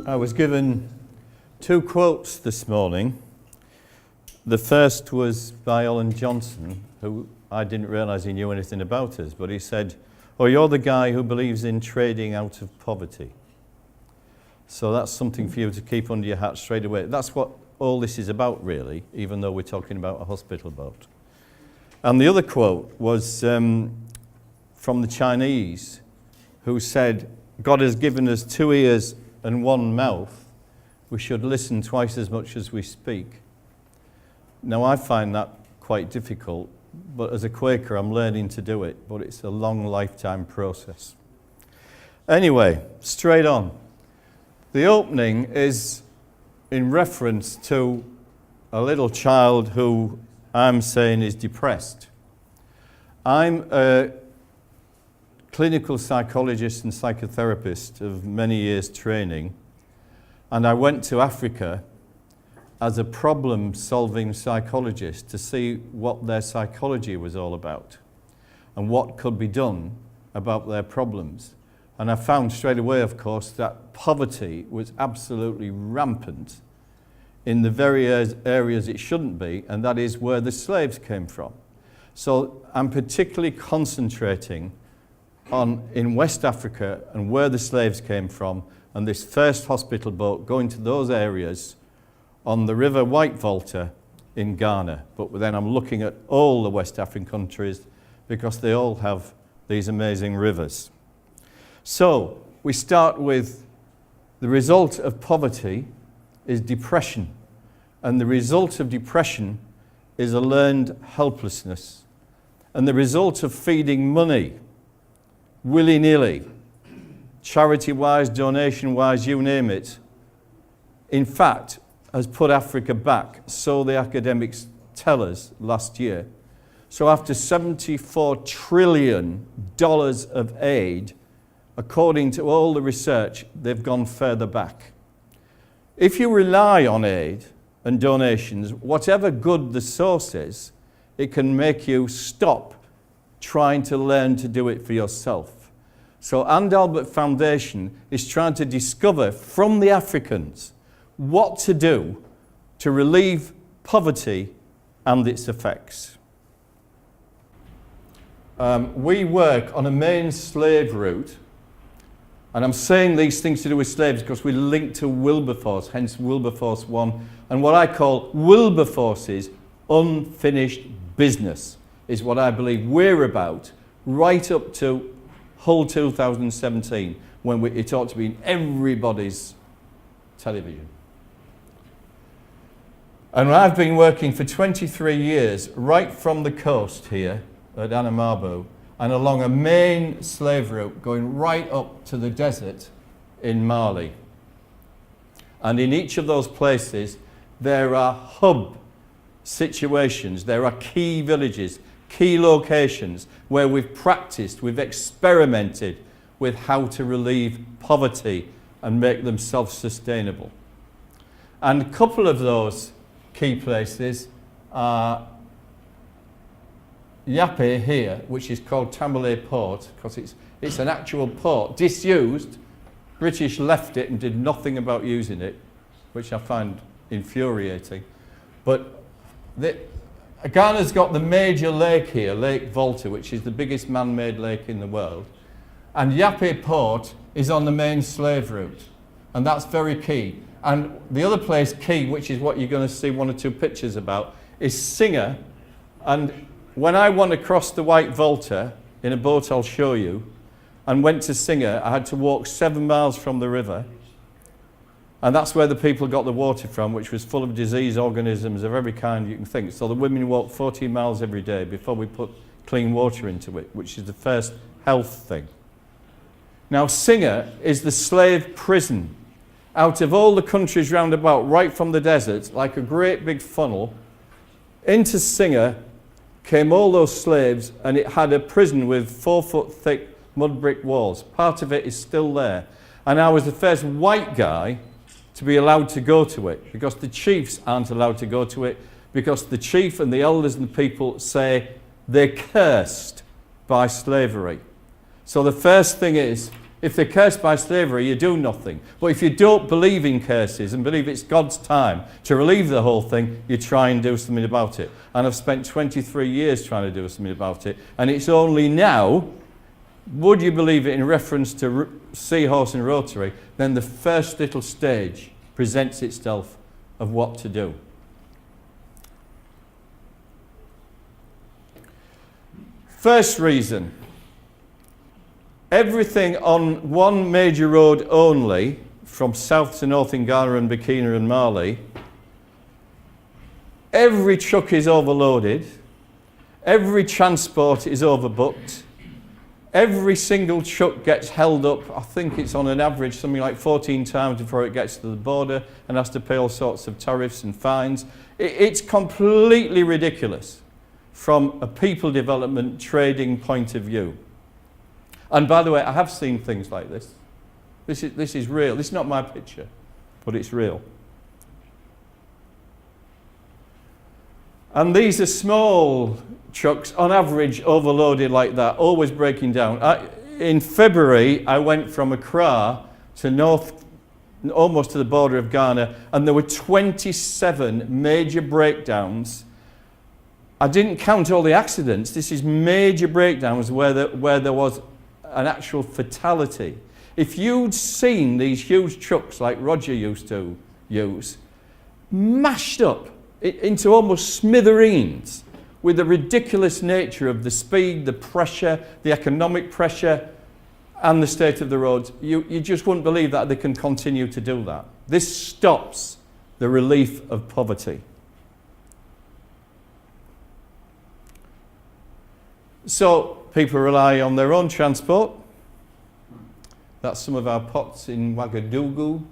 I was given two quotes this morning. The first was by Alan Johnson, who I didn't realise he knew anything about us, but he said, "Oh, you're the guy who believes in trading out of poverty." So that's something for you to keep under your hat straight away. That's what all this is about, really, even though we're talking about a hospital boat. And the other quote was from the Chinese, who said, "God has given us 2 ears and 1 mouth. We should listen twice as much as we speak." Now, I find that quite difficult, but as a Quaker, I'm learning to do it, but it's a long lifetime process. Anyway, straight on. The opening is in reference to a little child who I'm saying is depressed. I'm a clinical psychologist and psychotherapist of many years training, and I went to Africa as a problem-solving psychologist to see what their psychology was all about and what could be done about their problems. And I found straight away, of course, that poverty was absolutely rampant in the very areas it shouldn't be, and that is where the slaves came from. So I'm particularly concentrating on in West Africa and where the slaves came from, and this first hospital boat going to those areas on the River White Volta in Ghana. But then I'm looking at all the West African countries because they all have these amazing rivers. So we start with the result of poverty is depression, and the result of depression is a learned helplessness, and the result of feeding money willy-nilly, charity-wise, donation-wise, you name it, in fact, has put Africa back, so the academics tell us last year. So after $74 trillion of aid, according to all the research, they've gone further back. If you rely on aid and donations, whatever good the source is, it can make you stop trying to learn to do it for yourself. So And Albert Foundation is trying to discover from the Africans what to do to relieve poverty and its effects. We work on a main slave route, and I'm saying these things to do with slaves because we're linked to Wilberforce, hence Wilberforce 1, and what I call Wilberforce's unfinished business is what I believe we're about right up to whole 2017, when it ought to be in everybody's television. And I've been working for 23 years right from the coast here at Anamabu and along a main slave route going right up to the desert in Mali. And in each of those places, there are hub situations, there are key villages, key locations where we've practiced, we've experimented with how to relieve poverty and make them self-sustainable. And a couple of those key places are Yape here, which is called Tamale Port, because it's an actual port, disused. British left it and did nothing about using it, which I find infuriating. But Ghana's got the major lake here, Lake Volta, which is the biggest man-made lake in the world. And Yape Port is on the main slave route, and that's very key. And the other place key, which is what you're going to see 1 or 2 pictures about, is Singer. And when I went across the White Volta in a boat I'll show you, and went to Singer, I had to walk 7 miles from the river. And that's where the people got the water from, which was full of disease organisms of every kind you can think. So the women walked 14 miles every day before we put clean water into it, which is the first health thing. Now, Singer is the slave prison. Out of all the countries round about, right from the desert, like a great big funnel, into Singer came all those slaves, and it had a prison with 4-foot thick mud brick walls. Part of it is still there. And I was the first white guy to be allowed to go to it, because the chiefs aren't allowed to go to it, because the chief and the elders and the people say they're cursed by slavery. So the first thing is If they're cursed by slavery, you do nothing. But if you don't believe in curses and believe it's God's time to relieve the whole thing, you try and do something about it. And I've spent 23 years trying to do something about it. And it's only now, would you believe it, in reference to Seahorse and Rotary, then the first little stage presents itself of what to do. First reason. Everything on one major road only, from south to north in Ghana and Burkina and Mali, every truck is overloaded, every transport is overbooked, every single truck gets held up, I think it's on an average something like 14 times before it gets to the border and has to pay all sorts of tariffs and fines. It's completely ridiculous from a people development trading point of view. And by the way, I have seen things like this. This is real. This is not my picture, but it's real. And these are small trucks, on average overloaded like that, always breaking down. In February, I went from Accra to north, almost to the border of Ghana, and there were 27 major breakdowns. I didn't count all the accidents. This is major breakdowns where there was an actual fatality. If you'd seen these huge trucks like Roger used to use, mashed up into almost smithereens with the ridiculous nature of the speed, the pressure, the economic pressure, and the state of the roads, you just wouldn't believe that they can continue to do that. This stops the relief of poverty. So people rely on their own transport. That's some of our pots in Ouagadougou.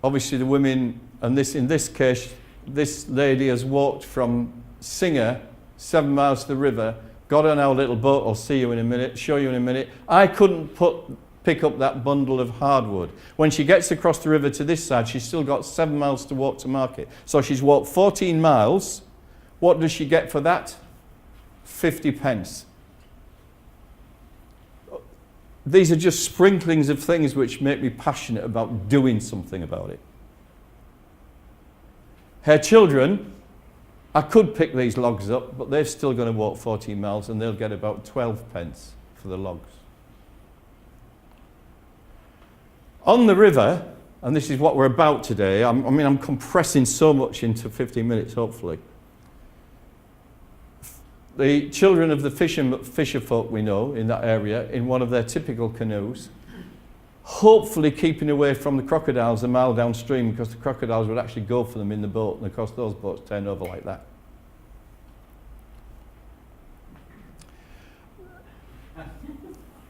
Obviously the women, and in this case, this lady has walked from Singer, 7 miles to the river, got on our little boat, I'll show you in a minute. I couldn't pick up that bundle of hardwood. When she gets across the river to this side, she's still got 7 miles to walk to market. So she's walked 14 miles. What does she get for that? 50 pence. These are just sprinklings of things which make me passionate about doing something about it. Her children, I could pick these logs up, but they're still going to walk 14 miles and they'll get about 12 pence for the logs. On the river, and this is what we're about today, I'm compressing so much into 15 minutes, hopefully. The children of the fisher folk we know in that area, in one of their typical canoes, hopefully keeping away from the crocodiles a mile downstream, because the crocodiles would actually go for them in the boat, and of course those boats turn over like that.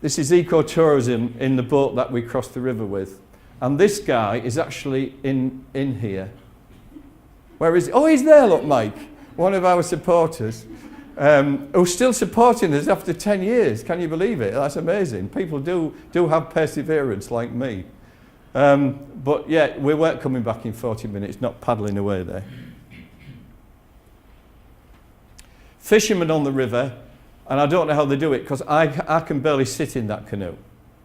This is ecotourism in the boat that we crossed the river with. And this guy is actually in here. Where is he? Oh, he's there, look, Mike, one of our supporters. Who's still supporting us after 10 years. Can you believe it? That's amazing. People do have perseverance like me. But yeah, we weren't coming back in 40 minutes, not paddling away there. Fishermen on the river, and I don't know how they do it because I can barely sit in that canoe.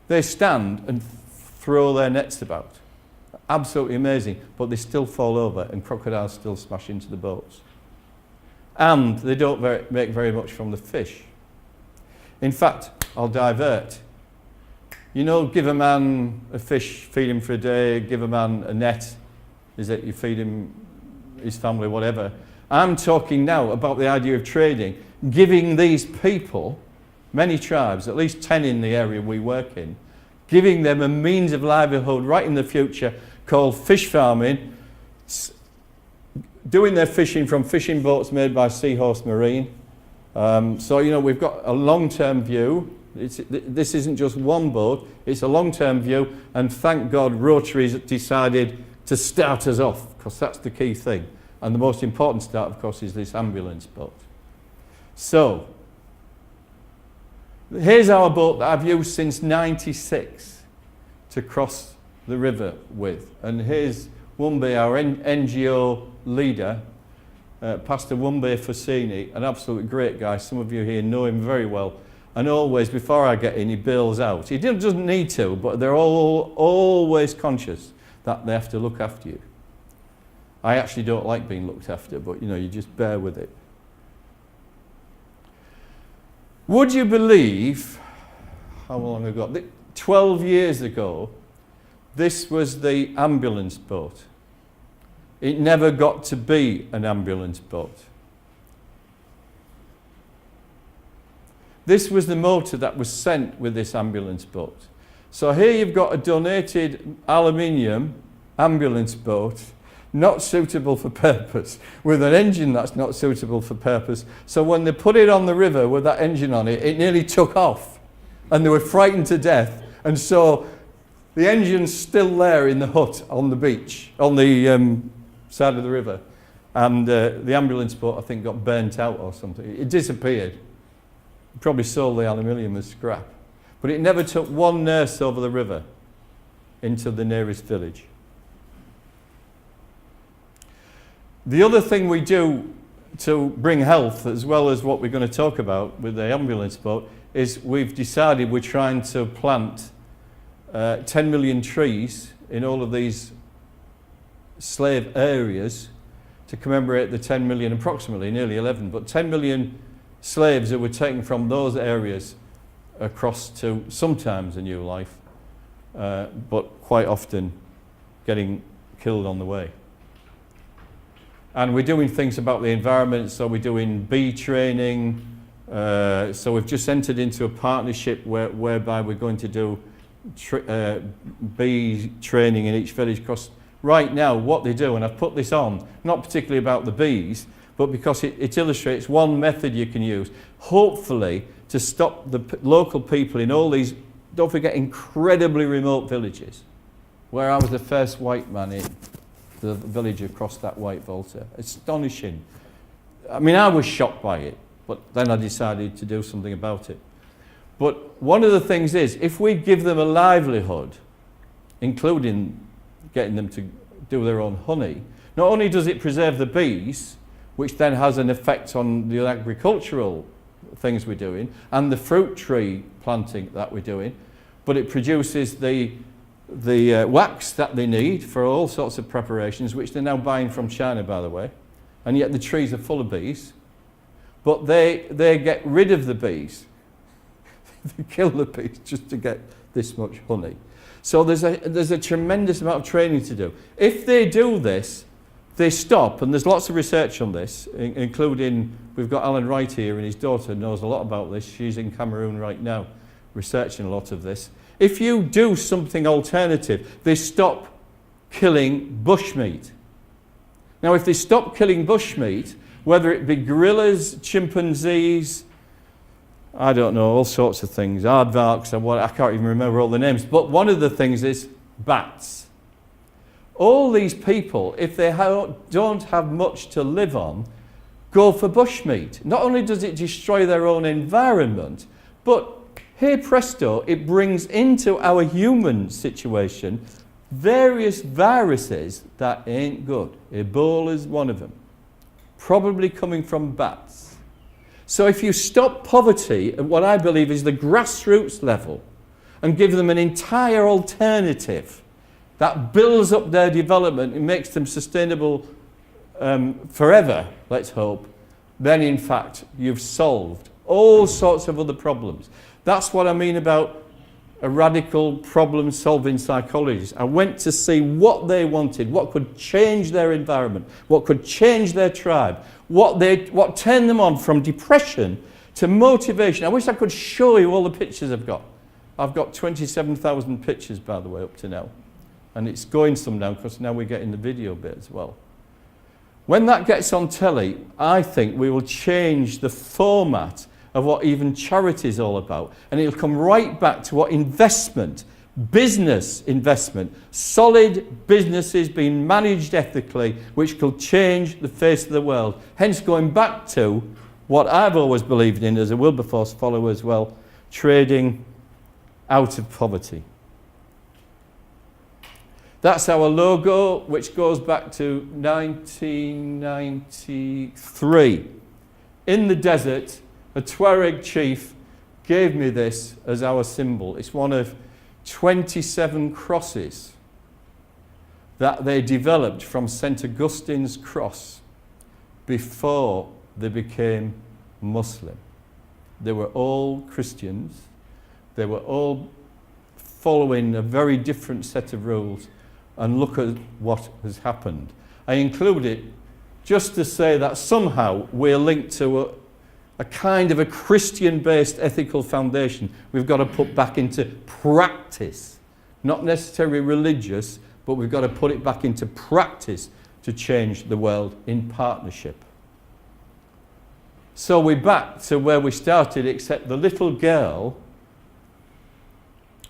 They stand and throw their nets about. Absolutely amazing, but they still fall over and crocodiles still smash into the boats. And they don't make very much from the fish. In fact, I'll divert. You know, give a man a fish, feed him for a day, give a man a net, is it you feed him, his family, whatever. I'm talking now about the idea of trading, giving these people, many tribes, at least 10 in the area we work in, giving them a means of livelihood right in the future called fish farming, doing their fishing from fishing boats made by Seahorse Marine. So, you know, we've got a long-term view. This isn't just one boat, it's a long-term view, and thank God Rotary's decided to start us off, because that's the key thing. And the most important start, of course, is this ambulance boat. So, here's our boat that I've used since '96 to cross the river with. And here's Wumbe, our NGO leader, Pastor Wumbe Fusini, an absolutely great guy. Some of you here know him very well. And always, before I get in, he bails out. He doesn't need to, but they're always conscious that they have to look after you. I actually don't like being looked after, but you just bear with it. Would you believe, how long ago? 12 years ago, this was the ambulance boat. It never got to be an ambulance boat. This was the motor that was sent with this ambulance boat. So here you've got a donated aluminium ambulance boat, not suitable for purpose, with an engine that's not suitable for purpose. So when they put it on the river with that engine on it, it nearly took off. And they were frightened to death. And so the engine's still there in the hut on the beach, on the side of the river. And the ambulance boat, I think, got burnt out or something. It disappeared. Probably sold the aluminium as scrap. But it never took one nurse over the river into the nearest village. The other thing we do to bring health, as well as what we're going to talk about with the ambulance boat, is we've decided we're trying to plant 10 million trees in all of these slave areas to commemorate the 10 million, approximately, nearly 11, but 10 million slaves who were taken from those areas across to sometimes a new life, but quite often getting killed on the way. And we're doing things about the environment, so we're doing bee training. So we've just entered into a partnership whereby we're going to do bee training in each village. Because right now what they do, and I've put this on, not particularly about the bees, but because it illustrates one method you can use, hopefully to stop the local people in all these, don't forget, incredibly remote villages, where I was the first white man in the village across that White Volta. Astonishing. I mean, I was shocked by it, but then I decided to do something about it. But one of the things is, if we give them a livelihood, including getting them to do their own honey, not only does it preserve the bees, which then has an effect on the agricultural things we're doing, and the fruit tree planting that we're doing, but it produces the wax that they need for all sorts of preparations, which they're now buying from China, by the way, and yet the trees are full of bees, but they get rid of the bees. They kill the bees just to get this much honey. So there's a tremendous amount of training to do. If they do this, they stop, and there's lots of research on this, including, we've got Alan Wright here, and his daughter knows a lot about this. She's in Cameroon right now, researching a lot of this. If you do something alternative, they stop killing bushmeat. Now, if they stop killing bushmeat, whether it be gorillas, chimpanzees, I don't know, all sorts of things, aardvarks, and what, I can't even remember all the names, but one of the things is bats. All these people, if they don't have much to live on, go for bushmeat. Not only does it destroy their own environment, but here presto, it brings into our human situation various viruses that ain't good. Ebola is one of them, probably coming from bats. So if you stop poverty at what I believe is the grassroots level and give them an entire alternative that builds up their development and makes them sustainable forever, let's hope, then in fact you've solved all sorts of other problems. That's what I mean about a radical problem-solving psychologist. I went to see what they wanted, what could change their environment, what could change their tribe, what turned them on from depression to motivation. I wish I could show you all the pictures I've got. I've got 27,000 pictures, by the way, up to now. And it's going some now, because now we're getting the video bit as well. When that gets on telly, I think we will change the format of what even charity is all about. And it'll come right back to what investment, business investment, solid businesses being managed ethically, which could change the face of the world. Hence going back to what I've always believed in as a Wilberforce follower as well, trading out of poverty. That's our logo, which goes back to 1993. In the desert, a Tuareg chief gave me this as our symbol. It's one of 27 crosses that they developed from St. Augustine's cross before they became Muslim. They were all Christians. They were all following a very different set of rules, and look at what has happened. I include it just to say that somehow we're linked to a kind of a Christian-based ethical foundation we've got to put back into practice, not necessarily religious, but we've got to put it back into practice to change the world in partnership. So we're back to where we started, except the little girl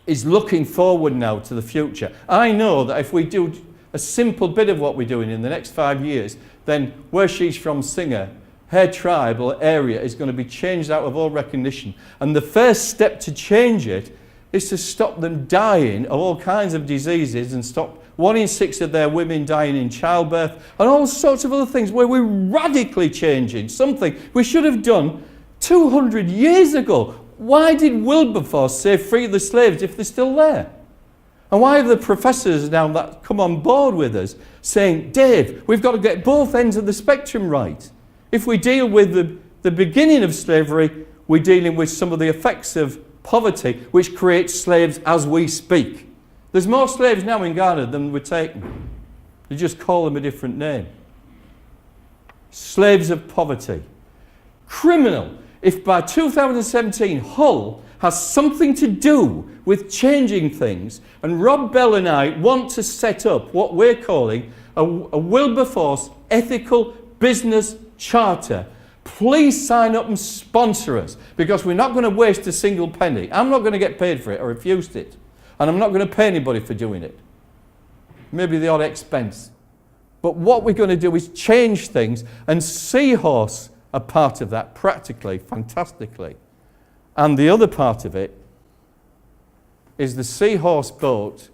is looking forward now to the future. I know that if we do a simple bit of what we're doing in the next 5 years, then where she's from, Singer, her tribe or area is going to be changed out of all recognition. And the first step to change it is to stop them dying of all kinds of diseases and stop 1 in 6 of their women dying in childbirth and all sorts of other things where we're radically changing something we should have done 200 years ago. Why did Wilberforce say free the slaves if they're still there? And why have the professors now that come on board with us saying, Dave, we've got to get both ends of the spectrum right. If we deal with the beginning of slavery, we're dealing with some of the effects of poverty, which creates slaves as we speak. There's more slaves now in Ghana than were taken. You just call them a different name. Slaves of poverty. Criminal. If by 2017 Hull has something to do with changing things, and Rob Bell and I want to set up what we're calling a Wilberforce ethical business charter, please sign up and sponsor us, because we're not going to waste a single penny. I'm not going to get paid for it. I refused it. And I'm not going to pay anybody for doing it. Maybe the odd expense. But what we're going to do is change things, and Seahorse are part of that practically, fantastically. And the other part of it is the Seahorse boat.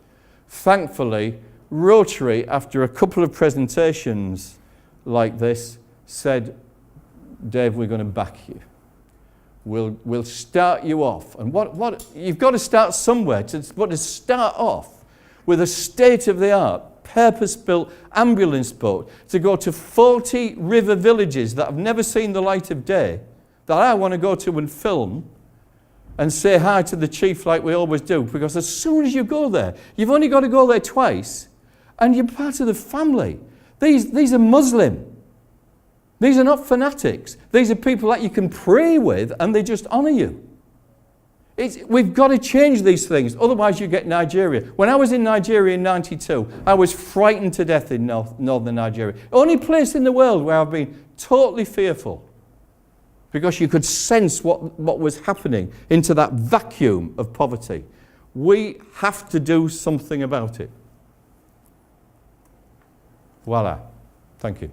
Thankfully, Rotary, after a couple of presentations like this, said, Dave, we're going to back you. We'll start you off. And what you've got to start somewhere. To start off with a state-of-the-art, purpose-built ambulance boat to go to 40 river villages that have never seen the light of day, that I want to go to and film and say hi to the chief like we always do, because as soon as you go there, you've only got to go there twice, and you're part of the family. These are Muslim. These are not fanatics. These are people that you can pray with, and they just honour you. We've got to change these things, otherwise you get Nigeria. When I was in Nigeria in '92, I was frightened to death in northern Nigeria. Only place in the world where I've been totally fearful, because you could sense what was happening into that vacuum of poverty. We have to do something about it. Voila. Thank you.